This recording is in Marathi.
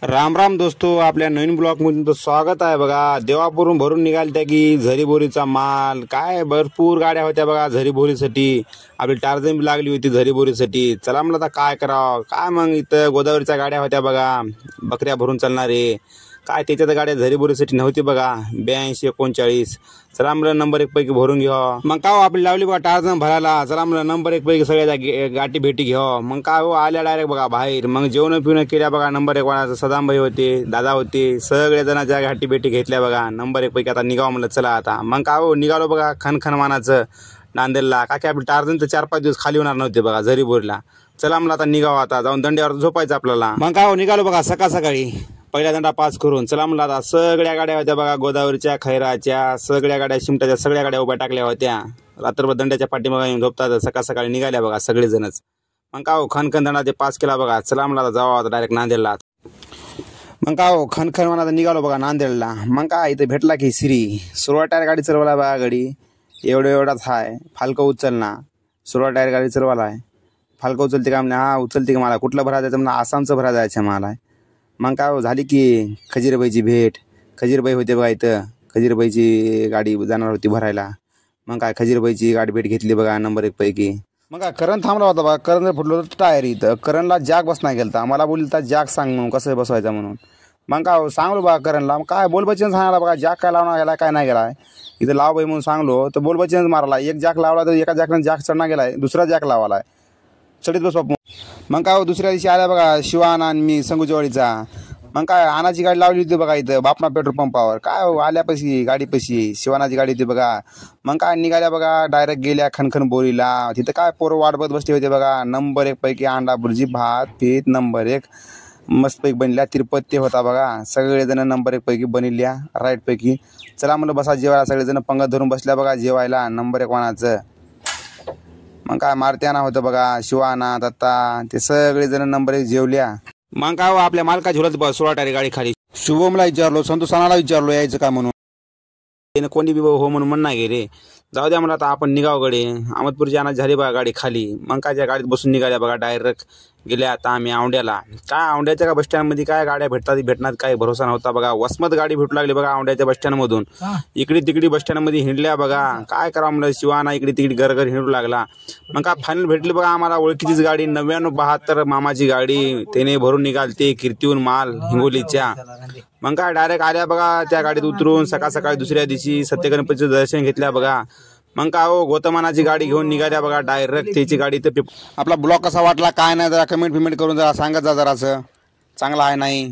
राम राम दोस्तो, आपल्या नवीन ब्लॉग मध्ये तो स्वागत आहे। बघा, देवापूरहून भरून निघालत्या की झरीबोरीचा माल काय भरपूर गाड्या होत्या बघा झरीबोरीसाठी। आपली टार्जन बी लागली होती झरीबोरीसाठी। चला म्हणलं आता काय करावं, काय मग इथं गोदावरीच्या गाड्या होत्या बघा, बकऱ्या भरून चालणारे काय त्याच्यात गाड्या झरीबोरीसाठी नव्हती बघा। 82 39 चला म्हणलं नंबर 1 पैकी भरून घ्या। मग काय आपली लावली बघा टार्जन भरायला। चला म्हणलं नंबर 1 पैकी सगळ्या गाठी भेटी घ्या। मग काय हो आल्या डायरेक्ट बघा बाहेर। मग जेवण पिवणं केल्या बघा। नंबर 1 वाणाचं सदामभाई होते, दादा होते, सगळे जणांच्या गाठी भेटी घेतल्या बघा। नंबर 1 पैकी आता निघावं म्हणलं चला आता। मग काय हो निघालो बघा खनखन मानाचं नांदेडला। काय आपली टार्जन तर 4-5 दिवस खाली होणार नव्हते बघा झरीबोरीला। चला म्हणलं आता निघावं, आता जाऊन दंड्यावर झोपायचं आपल्याला। मग काय हो निघालो बघा सकाळ सकाळी पहिला दंडा पास करून। चला म्हणलं आता सगळ्या गाड्या होत्या बघा गोदावरीच्या, खैराच्या, सगळ्या गाड्या, शिमटाच्या सगळ्या गाड्या उभ्या टाकल्या होत्या। रात्रभर दंड्याच्या पाठीमागे येऊन झोपतात, सकाळ सकाळी निघाल्या बघा सगळेजणच। मग काय हो खनखन दंडा ते पास केला बघा। चला म्हणलं आता जावं आता डायरेक्ट नांदेडला। मग काय हो खनखन म्हणा निघालो बघा नांदेडला। मग काय इथं भेटला की श्री सुरुवात टायर गाडी चलवायला बघा। गाडी एवढाच हाय, फालकं उचलना। सुरुवात टायर गाडी चलवायला आहे, फालकं उचलते का? हा उचलते का? मला कुठलं भरा जायचं? म्हणा आसामचं भरा जायचं मला। मग काय झाली की खजीरबाईची भेट। खजीरबाई होते बघा इथं, खजीरबाईची गाडी जाणार होती भरायला। मग काय खजीरबाईची गाडी भेट घेतली बघा नंबर 1 पैकी। मग काय करण थांबला होता बघा, करण फुटलो होतं टायर इथं। करणला जॅक बसना गेलता, मला बोलता जॅक सांग म्हणून कसं बसवायचं म्हणून। मग काय सांगलो बघा करणला, काय बोलबच्चन सांगायला बघा जॅक काय लावणार गेला काय नाही गेलाय इथं लाव बाई म्हणून सांगलो तर बोलबच्चन मारला। एक जॅक लावला तर एका जॅकनं जॅक चढना गेलाय, दुसरा जॅक लावालाय चढीत बस बापू। मग काय दुसऱ्या दिवशी आल्या बघा शिवाना आणि मी संगुजवाडीचा। मग काय आनाची गाडी लावली होती बघा इथं बापना पेट्रोल पंपावर। काय आल्यापाशी गाडीपाशी शिवानाची गाडी होती बघा। मग काय निघाल्या बघा डायरेक्ट गेल्या खनखन बोरीला। तिथं काय पोरं वाट बघत बसले होते बघा। नंबर 1 पैकी अंडा बुर्जी भात पीठ नंबर 1 मस्तपैकी बनल्या। तिरपत्ते होता बघा, सगळेजण नंबर 1 पैकी बनल्या राईट पैकी। चला म्हणलं बसा जेवायला, सगळेजण पंगत धरून बसल्या बघा जेवायला नंबर 1 वाणाचं। मग काय मारत्याना होतं बघा, शिवाना दत्ता ते सगळेजण नंबर 1 जेवल्या। मग काय आपल्या मालका झोलत बस 16 टारी गाडी खाली। शुभमला विचारलो, संतोषानाला विचारलो यायचं का म्हणून। त्याने कोणी बी हो म्हणून म्हणणार गे रे। जाऊ द्या म्हणलं आता आपण निघाव गडे। अहमदपूरची आणत झाली बघा गाडी खाली। मग काय त्या गाडीत बसून निघाल्या बघा डायरेक्ट गेल्या आता आम्ही औंड्याला। काय औंड्याच्या का बसस्टँडमध्ये काय गाड्या भेटणार काही भरोसा नव्हता बघा। वसमत गाडी भेटू लागली बघा औंड्याच्या बसस्टँडमधून। इकडे तिकडे बसस्टँडमध्ये हिंडल्या बघा। काय करावं म्हणलं शिवाना इकडे तिकडे घर हिंडू लागला। मग काय फायनल भेटली बघा आम्हाला ओळखीचीच गाडी 9972 मामाची गाडी। त्याने भरून निघालते कीर्तीहून माल हिंगोलीच्या। मग काय डायरेक्ट आल्या बघा त्या गाडीत उतरून सकाळ सकाळी दुसऱ्या दिवशी सत्यगणपतीचं दर्शन घेतल्या बघा। मग काय हो गौतमानाची गाडी घेऊन निघाल्या बघा डायरेक्ट त्याची गाडी। तर आपला ब्लॉग कसा वाटला काय नाही जरा कमेंट करून जरा सांगत जा जरासं, चांगला आहे नाही।